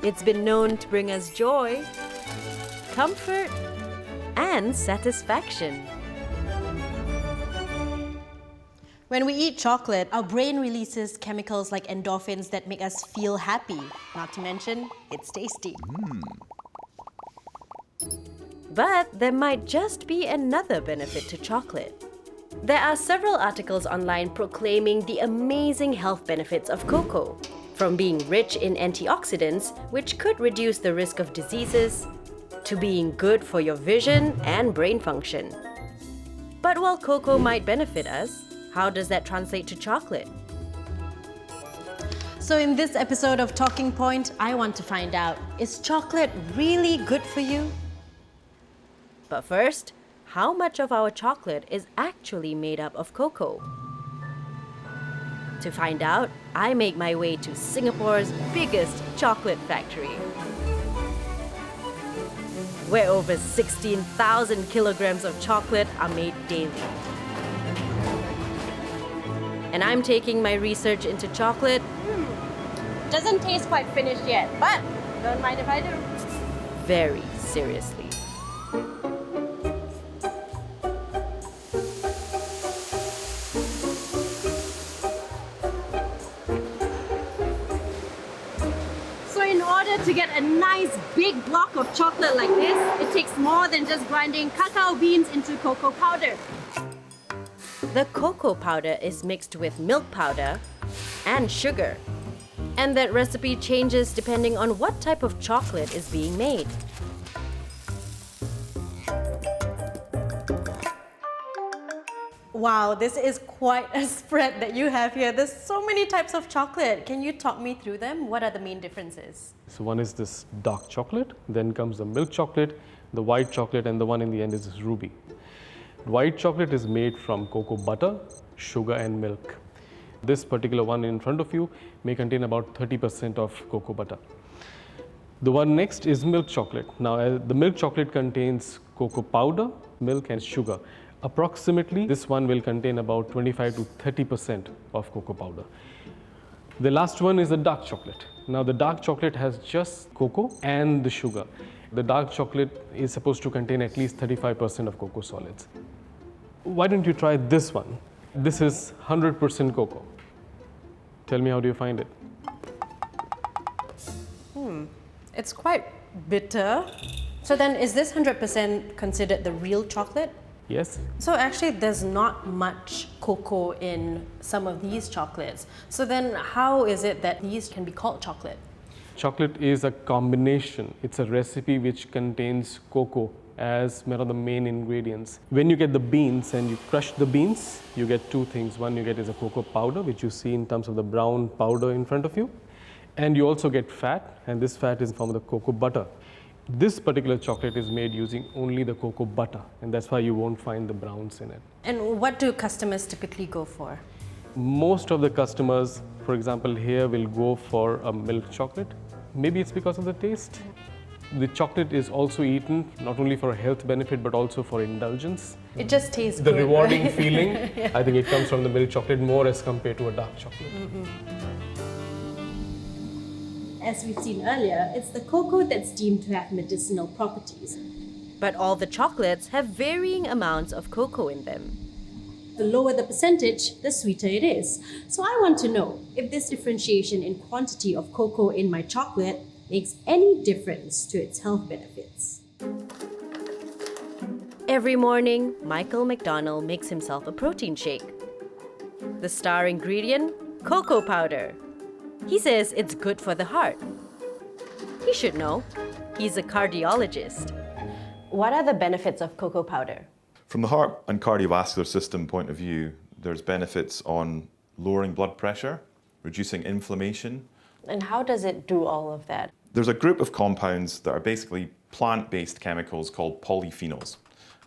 It's been known to bring us joy, comfort, and satisfaction. When we eat chocolate, our brain releases chemicals like endorphins that make us feel happy. Not to mention, it's tasty. But there might just be another benefit to chocolate. There are several articles online proclaiming the amazing health benefits of cocoa, from being rich in antioxidants, which could reduce the risk of diseases, to being good for your vision and brain function. But while cocoa might benefit us, how does that translate to chocolate? So in this episode of Talking Point, I want to find out, is chocolate really good for you? But first, how much of our chocolate is actually made up of cocoa? To find out, I make my way to Singapore's biggest chocolate factory, where over 16,000 kilograms of chocolate are made daily. And I'm taking my research into chocolate. Doesn't taste quite finished yet, but don't mind if I do. Very seriously. So in order to get a nice big block of chocolate like this, it takes more than just grinding cacao beans into cocoa powder. The cocoa powder is mixed with milk powder and sugar. And that recipe changes depending on what type of chocolate is being made. Wow, this is quite a spread that you have here. There's so many types of chocolate. Can you talk me through them? What are the main differences? So one is this dark chocolate, then comes the milk chocolate, the white chocolate, and the one in the end is this ruby. White chocolate is made from cocoa butter, sugar and milk. This particular one in front of you may contain about 30% of cocoa butter. The one next is milk chocolate. Now the milk chocolate contains cocoa powder, milk and sugar. Approximately this one will contain about 25 to 30% of cocoa powder. The last one is the dark chocolate. Now the dark chocolate has just cocoa and the sugar. The dark chocolate is supposed to contain at least 35% of cocoa solids. Why don't you try this one? This is 100% cocoa. Tell me, how do you find it? It's quite bitter. So then is this 100% considered the real chocolate? Yes? So actually there's not much cocoa in some of these chocolates. So then how is it that these can be called chocolate? Chocolate is a combination. It's a recipe which contains cocoa as one of the main ingredients. When you get the beans and you crush the beans, you get two things. One you get is a cocoa powder, which you see in terms of the brown powder in front of you. And you also get fat, and this fat is in form of the cocoa butter. This particular chocolate is made using only the cocoa butter, and that's why you won't find the browns in it. And what do customers typically go for? Most of the customers, for example, here will go for a milk chocolate. Maybe it's because of the taste. The chocolate is also eaten not only for a health benefit but also for indulgence. It just tastes The good. rewarding feeling, I think it comes from the milk chocolate more as compared to a dark chocolate. As we've seen earlier, it's the cocoa that's deemed to have medicinal properties. But all the chocolates have varying amounts of cocoa in them. The lower the percentage, the sweeter it is. So I want to know if this differentiation in quantity of cocoa in my chocolate makes any difference to its health benefits. Every morning, Michael McDonald makes himself a protein shake. The star ingredient? Cocoa powder. He says it's good for the heart. He should know. He's a cardiologist. What are the benefits of cocoa powder? From the heart and cardiovascular system point of view, there's benefits on lowering blood pressure, reducing inflammation. And how does it do all of that? There's a group of compounds that are basically plant-based chemicals called polyphenols.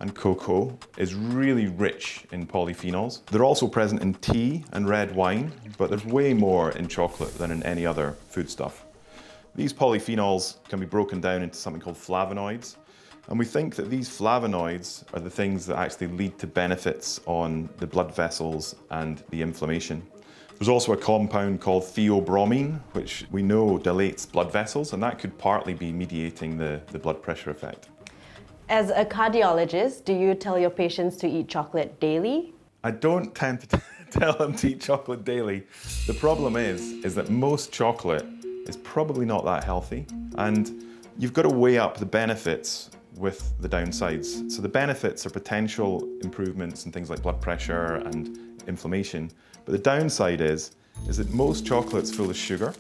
And cocoa is really rich in polyphenols. They're also present in tea and red wine, but there's way more in chocolate than in any other foodstuff. These polyphenols can be broken down into something called flavonoids. And we think that these flavonoids are the things that actually lead to benefits on the blood vessels and the inflammation. There's also a compound called theobromine, which we know dilates blood vessels, and that could partly be mediating the blood pressure effect. As a cardiologist, do you tell your patients to eat chocolate daily? I don't tend to tell them to eat chocolate daily. The problem is that most chocolate is probably not that healthy, and you've got to weigh up the benefits with the downsides. So the benefits are potential improvements in things like blood pressure and inflammation, but the downside is that most chocolate's full of sugar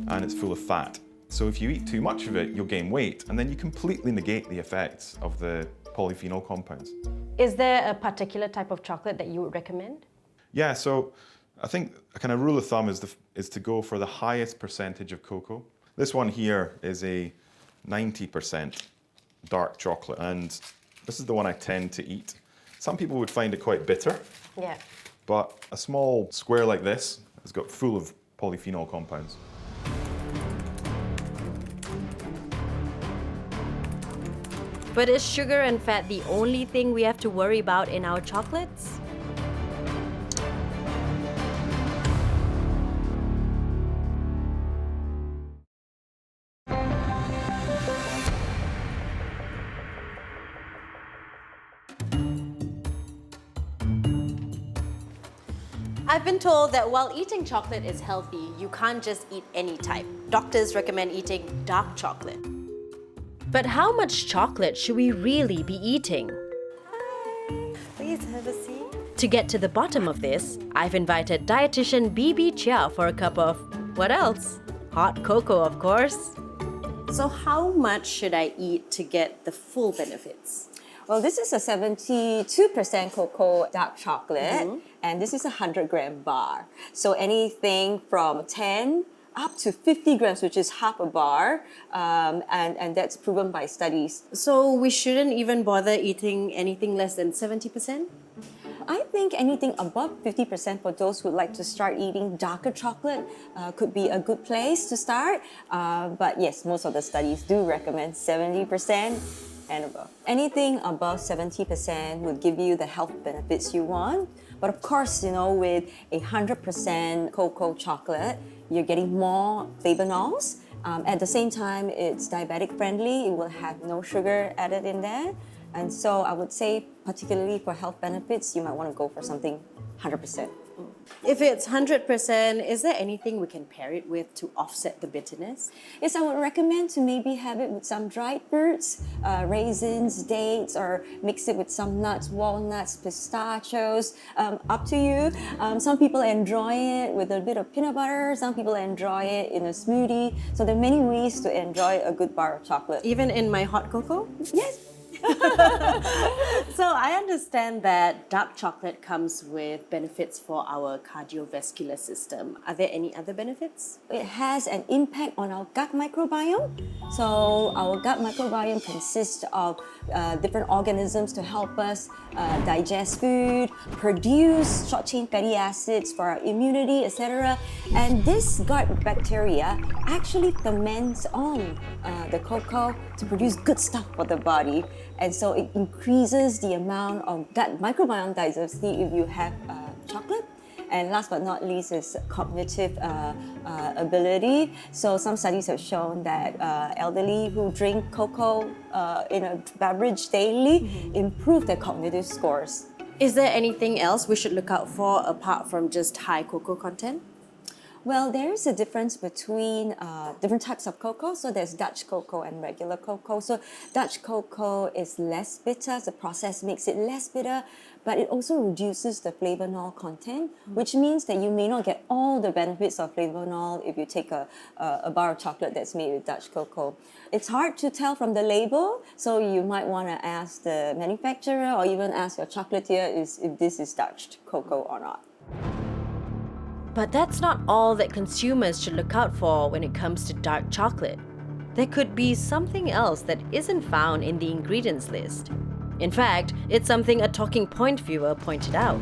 and it's full of fat. So if you eat too much of it, you'll gain weight, and then you completely negate the effects of the polyphenol compounds. Is there a particular type of chocolate that you would recommend? Yeah, so I think a kind of rule of thumb is to go for the highest percentage of cocoa. This one here is a 90% dark chocolate, and this is the one I tend to eat. Some people would find it quite bitter, Yeah. but a small square like this has got full of polyphenol compounds. But is sugar and fat the only thing we have to worry about in our chocolates? I've been told that while eating chocolate is healthy, you can't just eat any type. Doctors recommend eating dark chocolate. But how much chocolate should we really be eating? Please have a seat. To get to the bottom of this, I've invited dietitian BB Chia for a cup of, what else? Hot cocoa, of course. So how much should I eat to get the full benefits? Well, this is a 72% cocoa dark chocolate, and this is a 100-gram bar. So anything from 10 up to 50 grams, which is half a bar, and that's proven by studies. So we shouldn't even bother eating anything less than 70%? I think anything above 50% for those who would like to start eating darker chocolate could be a good place to start. But yes, most of the studies do recommend 70% and above. Anything above 70% would give you the health benefits you want. But of course, you know, with a 100% cocoa chocolate, you're getting more flavonols. At the same time, it's diabetic friendly. It will have no sugar added in there. And so I would say, particularly for health benefits, you might want to go for something 100%. If it's 100%, is there anything we can pair it with to offset the bitterness? Yes, I would recommend to maybe have it with some dried fruits, raisins, dates, or mix it with some nuts, walnuts, pistachios, up to you. Some people enjoy it with a bit of peanut butter, some people enjoy it in a smoothie. So there are many ways to enjoy a good bar of chocolate. Even in my hot cocoa? Yes. So I understand that dark chocolate comes with benefits for our cardiovascular system. Are there any other benefits? It has an impact on our gut microbiome. So our gut microbiome consists of different organisms to help us digest food, produce short-chain fatty acids for our immunity, etc. And this gut bacteria actually ferments on the cocoa to produce good stuff for the body. And so it increases the amount of gut microbiome diversity if you have chocolate. And last but not least is cognitive ability. So some studies have shown that elderly who drink cocoa in a beverage daily improve their cognitive scores. Is there anything else we should look out for apart from just high cocoa content? Well, there is a difference between different types of cocoa. So there's Dutch cocoa and regular cocoa. So Dutch cocoa is less bitter. The process makes it less bitter, but it also reduces the flavonol content, which means that you may not get all the benefits of flavonol if you take a bar of chocolate that's made with Dutch cocoa. It's hard to tell from the label, so you might want to ask the manufacturer or even ask your chocolatier if this is Dutch cocoa or not. But that's not all that consumers should look out for when it comes to dark chocolate. There could be something else that isn't found in the ingredients list. In fact, it's something a Talking Point viewer pointed out.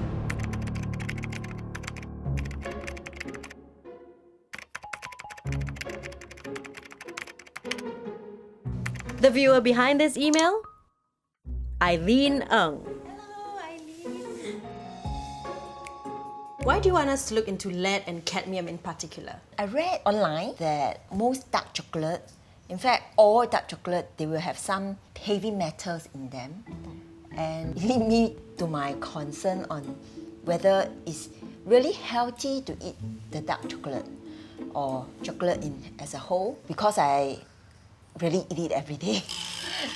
The viewer behind this email? Eileen Ng. Hello, Eileen. Why do you want us to look into lead and cadmium in particular? I read online that most dark chocolate, in fact, all dark chocolate, they will have some heavy metals in them. And it lead me to my concern on whether it's really healthy to eat the dark chocolate or chocolate as a whole, because I really eat it every day.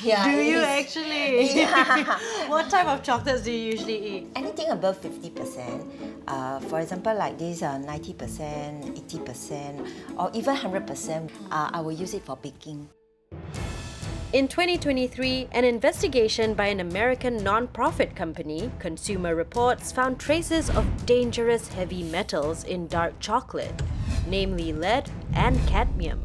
Yeah, Do it you is- actually? Yeah. What type of chocolates do you usually eat? Anything above 50%, for example, like this 90%, 80%, or even 100%, I will use it for baking. In 2023, an investigation by an American non-profit company, Consumer Reports, found traces of dangerous heavy metals in dark chocolate, namely lead and cadmium.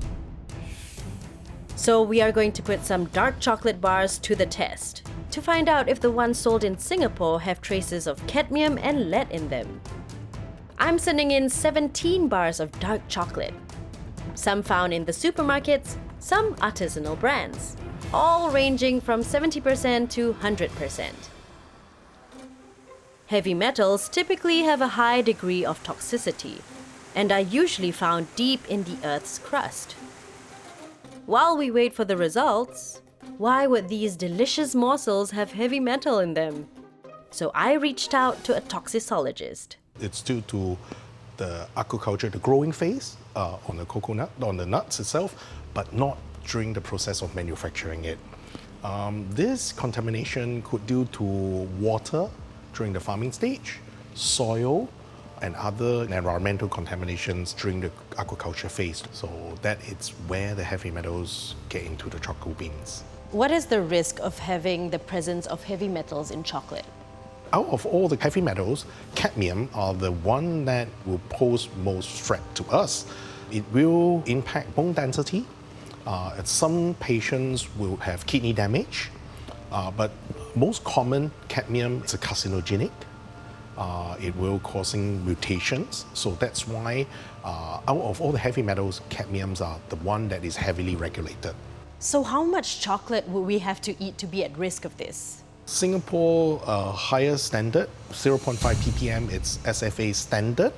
So we are going to put some dark chocolate bars to the test to find out if the ones sold in Singapore have traces of cadmium and lead in them. I'm sending in 17 bars of dark chocolate, some found in the supermarkets, some artisanal brands, all ranging from 70% to 100%. Heavy metals typically have a high degree of toxicity and are usually found deep in the Earth's crust. While we wait for the results, why would these delicious morsels have heavy metal in them? So I reached out to a toxicologist. It's due to the aquaculture, the growing phase on the coconut, on the nuts itself, but not during the process of manufacturing it. This contamination could due to water during the farming stage, soil, and other environmental contaminations during the aquaculture phase. So that is where the heavy metals get into the chocolate beans. What is the risk of having the presence of heavy metals in chocolate? Out of all the heavy metals, cadmium are the one that will pose most threat to us. It will impact bone density. Some patients will have kidney damage, but most common cadmium is a carcinogenic. It will causing mutations. So that's why out of all the heavy metals, cadmiums are the one that is heavily regulated. So how much chocolate would we have to eat to be at risk of this? Singapore higher standard, 0.5 ppm, it's SFA standard.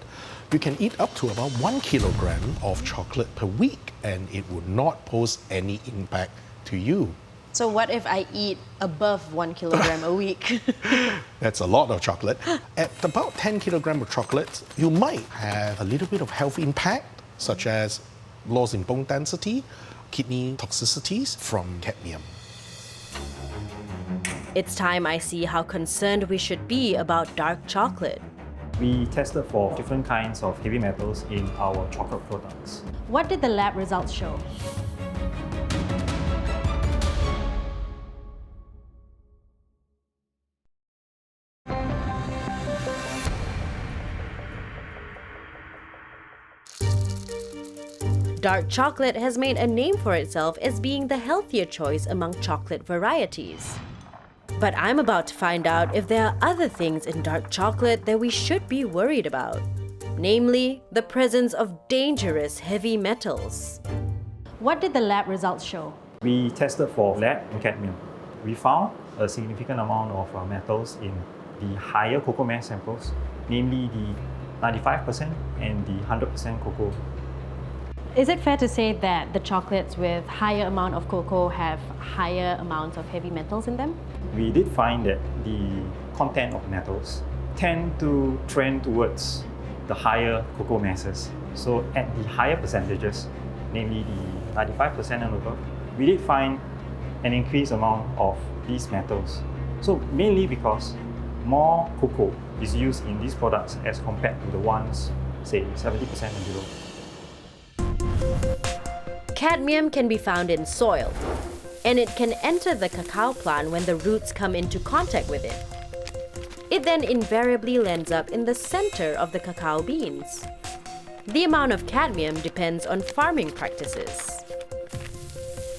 You can eat up to about 1 kilogram of chocolate per week and it would not pose any impact to you. So what if I eat above 1 kilogram a week? That's a lot of chocolate. At about 10 kilograms of chocolate, you might have a little bit of health impact, such as loss in bone density, kidney toxicities from cadmium. It's time I see how concerned we should be about dark chocolate. We tested for different kinds of heavy metals in our chocolate products. What did the lab results show? Dark chocolate has made a name for itself as being the healthier choice among chocolate varieties. But I'm about to find out if there are other things in dark chocolate that we should be worried about, namely the presence of dangerous heavy metals. What did the lab results show? We tested for lead and cadmium. We found a significant amount of metals in the higher cocoa mass samples, namely the 95% and the 100% cocoa. Is it fair to say that the chocolates with higher amount of cocoa have higher amounts of heavy metals in them? We did find that the content of metals tend to trend towards the higher cocoa masses. So at the higher percentages, namely the 95% and above, we did find an increased amount of these metals. So mainly because more cocoa is used in these products as compared to the ones, say, 70% and below. Cadmium can be found in soil, and it can enter the cacao plant when the roots come into contact with it. It then invariably lands up in the center of the cacao beans. The amount of cadmium depends on farming practices.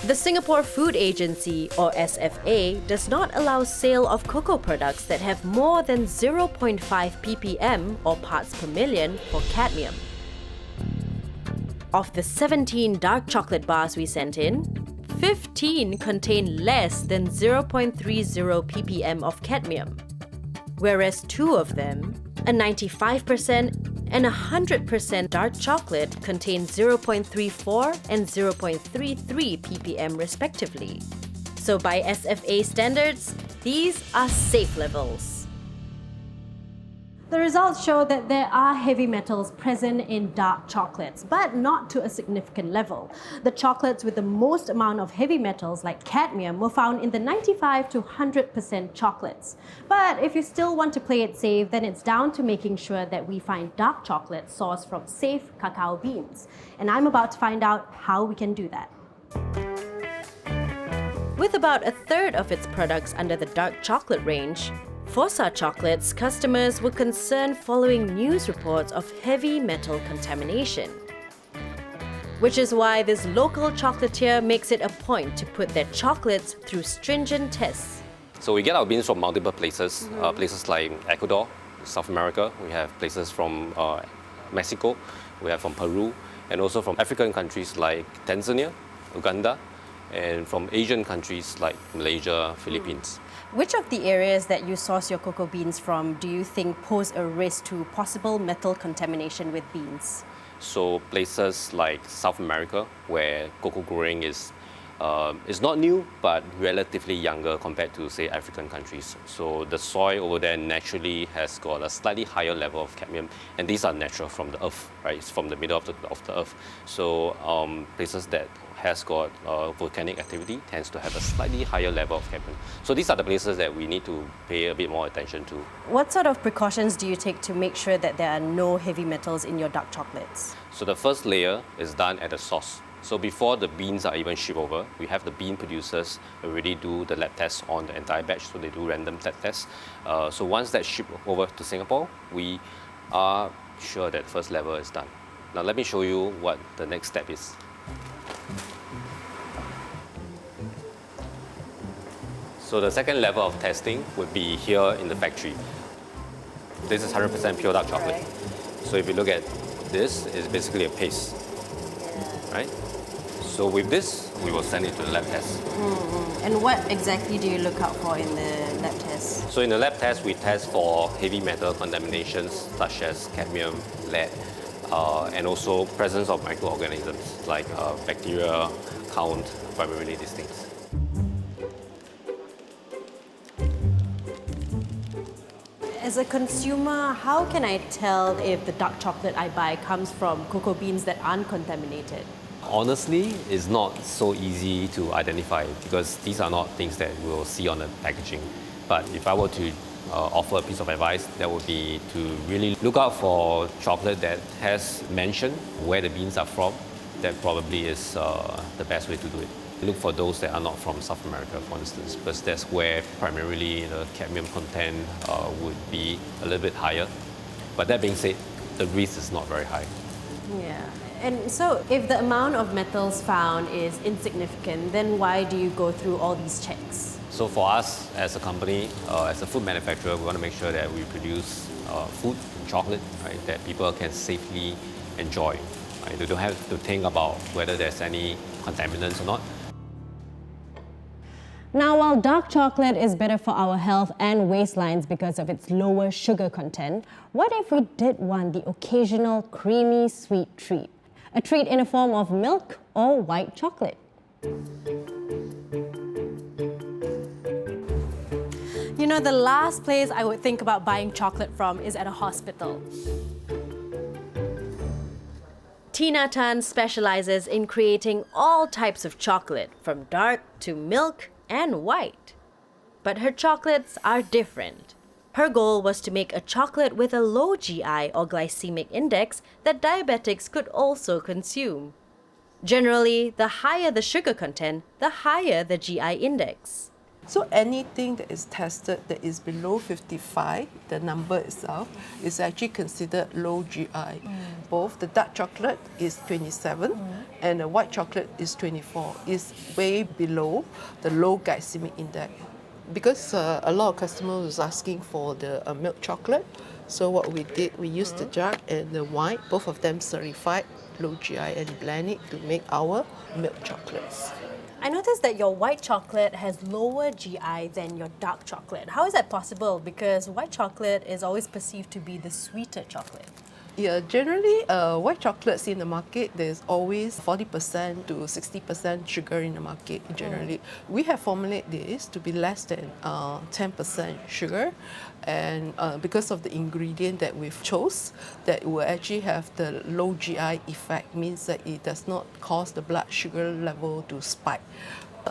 The Singapore Food Agency, or SFA, does not allow sale of cocoa products that have more than 0.5 ppm or parts per million for cadmium. Of the 17 dark chocolate bars we sent in, 15 contain less than 0.30 ppm of cadmium, whereas 2 of them, A 95% and 100% dark chocolate contain 0.34 and 0.33 ppm respectively. So by SFA standards, these are safe levels. The results show that there are heavy metals present in dark chocolates, but not to a significant level. The chocolates with the most amount of heavy metals, like cadmium, were found in the 95 to 100% chocolates. But if you still want to play it safe, then it's down to making sure that we find dark chocolate sourced from safe cacao beans. And I'm about to find out how we can do that. With about a third of its products under the dark chocolate range, Fossa Chocolates customers were concerned following news reports of heavy metal contamination. Which is why this local chocolatier makes it a point to put their chocolates through stringent tests. So we get our beans from multiple places, places like Ecuador, South America. We have places from Mexico, we have from Peru, and also from African countries like Tanzania, Uganda, and from Asian countries like Malaysia, Philippines. Which of the areas that you source your cocoa beans from do you think pose a risk to possible metal contamination with beans? So places like South America, where cocoa growing is not new, but relatively younger compared to, say, African countries. So the soil over there naturally has got a slightly higher level of cadmium, and these are natural from the earth, right? It's from the middle of the earth. So places that has got volcanic activity tends to have a slightly higher level of cadmium. So these are the places that we need to pay a bit more attention to. What sort of precautions do you take to make sure that there are no heavy metals in your dark chocolates? So the first layer is done at the source. So before the beans are even shipped over, we have the bean producers already do the lab tests on the entire batch, so they do random lab tests. So once that's shipped over to Singapore, we are sure that first level is done. Now let me show you what the next step is. So the second level of testing would be here in the factory. This is 100% pure dark chocolate. So if you look at this, it's basically a paste, right? So with this, we will send it to the lab test. And what exactly do you look out for in the lab test? So in the lab test, we test for heavy metal contaminations such as cadmium, lead, and also presence of microorganisms like bacteria, count, primarily these things. As a consumer, how can I tell if the dark chocolate I buy comes from cocoa beans that aren't contaminated? Honestly, it's not so easy to identify because these are not things that we'll see on the packaging. But if I were to offer a piece of advice, that would be to really look out for chocolate that has mentioned where the beans are from. That probably is the best way to do it. Look for those that are not from South America, for instance, because that's where primarily the cadmium content would be a little bit higher. But that being said, the risk is not very high. Yeah. And so if the amount of metals found is insignificant, then why do you go through all these checks? So for us as a company, as a food manufacturer, we want to make sure that we produce food and chocolate, right, that people can safely enjoy. Right? They don't have to think about whether there's any contaminants or not. Now, while dark chocolate is better for our health and waistlines because of its lower sugar content, what if we did want the occasional creamy sweet treat? A treat in the form of milk or white chocolate? You know, the last place I would think about buying chocolate from is at a hospital. Tina Tan specializes in creating all types of chocolate, from dark to milk and white. But her chocolates are different. Her goal was to make a chocolate with a low GI or glycemic index that diabetics could also consume. Generally, the higher the sugar content, the higher the GI index. So anything that is tested that is below 55, the number itself, is actually considered low GI. Both the dark chocolate is 27 and the white chocolate is 24. It's way below the low glycemic index. Because a lot of customers was asking for the milk chocolate, so what we did, we used the dark and the white, both of them certified low GI, and blend it to make our milk chocolates. I noticed that your white chocolate has lower GI than your dark chocolate. How is that possible? Because white chocolate is always perceived to be the sweeter chocolate. Yeah, generally, white chocolates in the market, there's always 40% to 60% sugar in the market, generally. We have formulated this to be less than 10% sugar. And because of the ingredient that we've chose, that will actually have the low GI effect, means that it does not cause the blood sugar level to spike.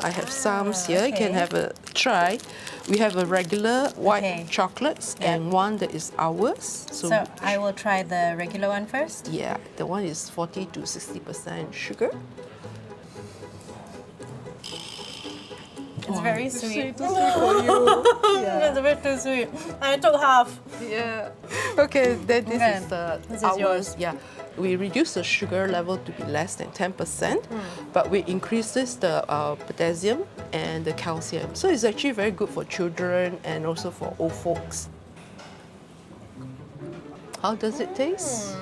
I have some here, you can have a try. We have a regular white chocolates and one that is ours. So I will try the regular one first. Yeah, the one is 40 to 60% sugar. It's very sweet. Too sweet for you. It's a bit too sweet. I took half. Yeah. Okay, then this is This is ours. yours. Yeah. We reduce the sugar level to be less than 10%, but we increases the potassium and the calcium. So it's actually very good for children and also for old folks. How does it taste?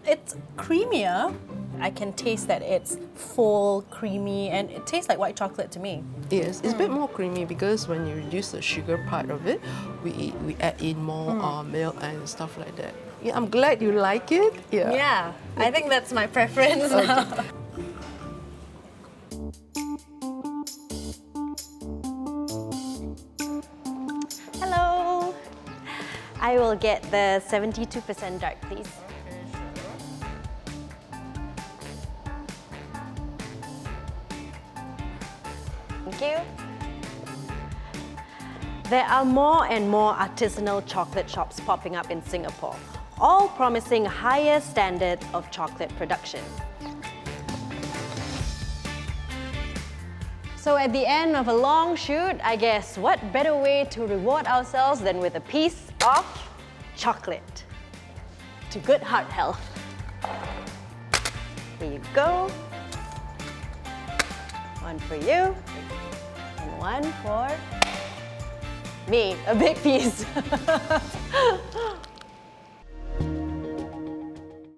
It's creamier. I can taste that it's full, creamy, and it tastes like white chocolate to me. Yes, it's a bit more creamy because when you reduce the sugar part of it, we add in more milk and stuff like that. Yeah, I'm glad you like it. Yeah, I think that's my preference. Hello. I will get the 72% dark, please. Thank you. There are more and more artisanal chocolate shops popping up in Singapore, all promising higher standards of chocolate production. So at the end of a long shoot, I guess what better way to reward ourselves than with a piece of chocolate to good heart health. Here you go. One for you and one for me, a big piece.